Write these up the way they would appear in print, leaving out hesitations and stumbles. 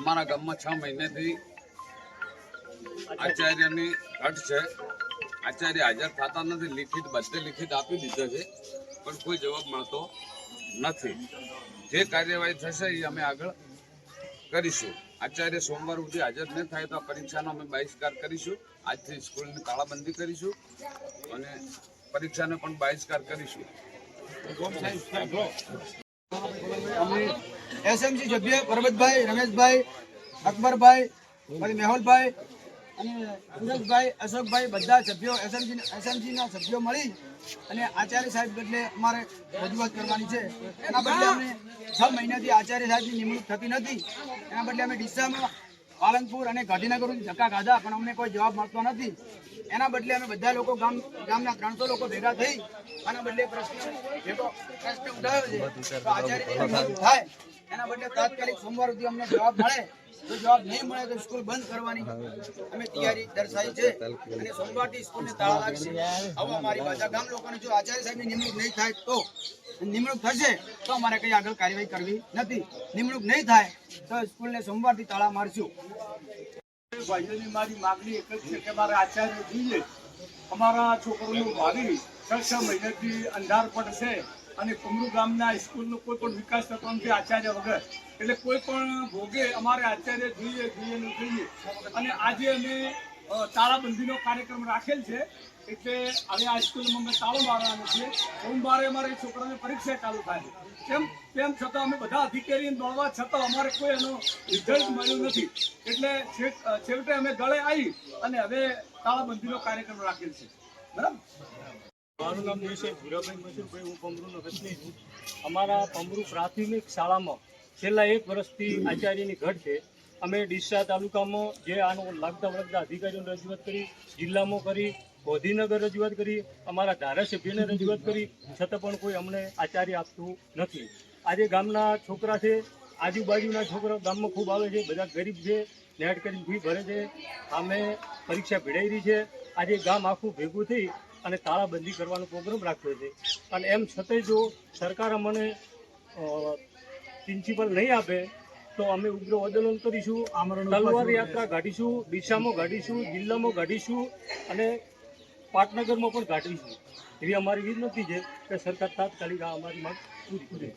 અમારા ગામમાં 6 મહિનાથી આચાર્યની ઘટ છે. આચાર્ય હાજર થતા નથી. લિખિત બધે લિખિત આપી દીધો છે, પણ કોઈ જવાબ મળતો નથી. જે કાર્યવાહી થશે એ અમે આગળ કરીશું. આચાર્ય સોમવાર સુધી હાજર ન થાય તો પરીક્ષાનો અમે બહિષ્કાર કરીશું. આજથી સ્કૂલની તાળાબંધી કરીશું અને પરીક્ષાને પણ બહિષ્કાર કરીશું. અમે એસએમસી સભ્ય પરબતભાઈ, રમેશભાઈ, અકબરભાઈ, પછી મેહુલભાઈ અને સુરેશભાઈ, અશોકભાઈ બધા સભ્યો એસએમસીના સભ્યો મળી અને આચાર્ય સાહેબ બદલે અમારે રજૂઆત કરવાની છે. એના બદલે અમે 6 મહિનાથી આચાર્ય સાહેબની નિમણૂક થતી નથી. એના બદલે અમે ડીસામાં, પાલનપુર અને ગાંધીનગરથી ધક્કા ખાધા, પણ અમને કોઈ જવાબ મળતો નથી. એના બદલે અમે બધા લોકો ગામના 300 લોકો ભેગા થઈ આના બદલે પ્રશ્ન ઉઠાવ્યો છે. તો આચાર્યની નિમણૂક થાય એના બદલે તાત્કાલિક સોમવાર સુધી અમને જવાબ મળે. જો જવાબ નહીં મળે તો સ્કૂલ બંધ કરવાની અમે તૈયારી દર્શાવી છે અને સોમવારથી સ્કૂલને તાળા લાગશે. હવે અમારી બધા ગામ લોકોને જો આચાર્ય સાહેબની નિમણૂક નહીં થાય તો નિમણૂક થશે તો અમારે કઈ આગળ કાર્યવાહી કરવી નથી. નિમણૂક નહીં થાય તો સ્કૂલને સોમવારથી તાળા મારશું. ભાઈઓની મારી માગણી એક જ છે કે મારા આચાર્ય જોઈએ. અમારા છોકરોનું ભાવિ 6 મહિનાથી અંધાર પડશે અને કુમરૂ ગામના સ્કૂલનો કોઈ પણ વિકાસ થતો નથી આચાર્ય વગર. એટલે કોઈ પણ ભોગે અમારે આચાર્ય જોઈએ. અને આજે અમે તાળાબંધીનો કાર્યક્રમ રાખેલ છે. એટલે હવે આ સ્કૂલમાં અમે તાળો મારવાનો છે. સોમવારે અમારે છોકરાની પરીક્ષા ચાલુ થાય છે. તેમ છતાં અમે બધા અધિકારીને દોડવા છતાં અમારે કોઈ એનો રિઝલ્ટ મળ્યું નથી. એટલે છેવટે અમે ગળે આવી અને હવે તાળાબંધીનો કાર્યક્રમ રાખેલ છે. બરાબર. મારું નામ છે ભૂરાભાઈ મસુરભાઈ. હું પમરૂનો વતની છું. અમારા પમરૂ પ્રાથમિક શાળામાં છેલ્લા 1 વર્ષથી આચાર્યની ઘટ છે. અમે ડીસા તાલુકામાં જે આનો લાગતા વળગતા અધિકારીઓને રજૂઆત કરી, જિલ્લામાં કરી, ગાંધીનગર રજૂઆત કરી, અમારા ધારાસભ્યને રજૂઆત કરી, છતાં પણ કોઈ અમને આચાર્ય આપતું નથી. આજે ગામના છોકરા છે, આજુબાજુના છોકરા ગામમાં ખૂબ આવે છે, બધા ગરીબ છે, નેટ કરીને ફી ભરે છે. અમે પરીક્ષા ભીડાઈ રહી છે. આજે ગામ આખું ભેગું થઈ અને તાળાબંધી કરવાનો પ્રોગ્રામ રાખ્યો છે. અને એમ છતાંય જો સરકાર અમને પ્રિન્સિપલ નહીં આપે તો અમે ઉગ્ર આંદોલન કરીશું, તલવાર યાત્રા કાઢીશું, ડીસામાં કાઢીશું, જિલ્લામાં કાઢીશું અને પાટનગરમાં પણ કાઢીશું. એવી અમારી વિનંતી છે કે સરકાર તાત્કાલિક આ અમારી માંગ પૂરી કરે.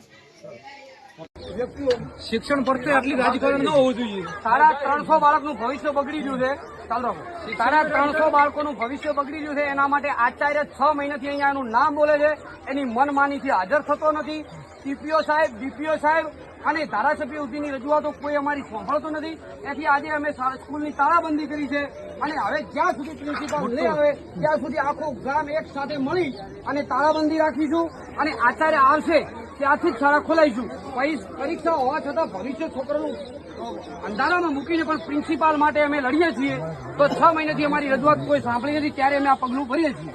શિક્ષણ પ્રત્યે આટલી રાજકારણ ન હોવું જોઈએ. 350 બાળકનું ભવિષ્ય બગડી ગયું છે. 350 બાળકોનું ભવિષ્ય બગડી ગયું છે. એના માટે આચાર્ય 6 મહિનાથી અહીંયા એનું નામ બોલે છે, એની મનમાનીથી હાજર થતો નથી. ટીપીઓ સાહેબ, ડીપીઓ સાહેબ અને ધારાસભ્ય સુધીની રજૂઆતો કોઈ અમારી સાંભળતો નથી. એથી આજે અમે સ્કૂલની તાળાબંધી કરી છે અને હવે જ્યાં સુધી પ્રિન્સિપાલ નહીં આવે ત્યાં સુધી આખું ગામ એક સાથે મળી અને તાળાબંધી રાખીશું. અને આચાર્ય આવશે ત્યાંથી જ શાળા ખોલાઈશું. પરીક્ષા હોવા છતાં ભવિષ્ય છોકરાનું અંધારામાં મૂકીને પણ પ્રિન્સિપાલ માટે અમે લડીએ છીએ. તો 6 મહિનાથી અમારી રજૂઆત કોઈ સાંભળી નથી, ત્યારે અમે આ પગલું ભરીએ છીએ.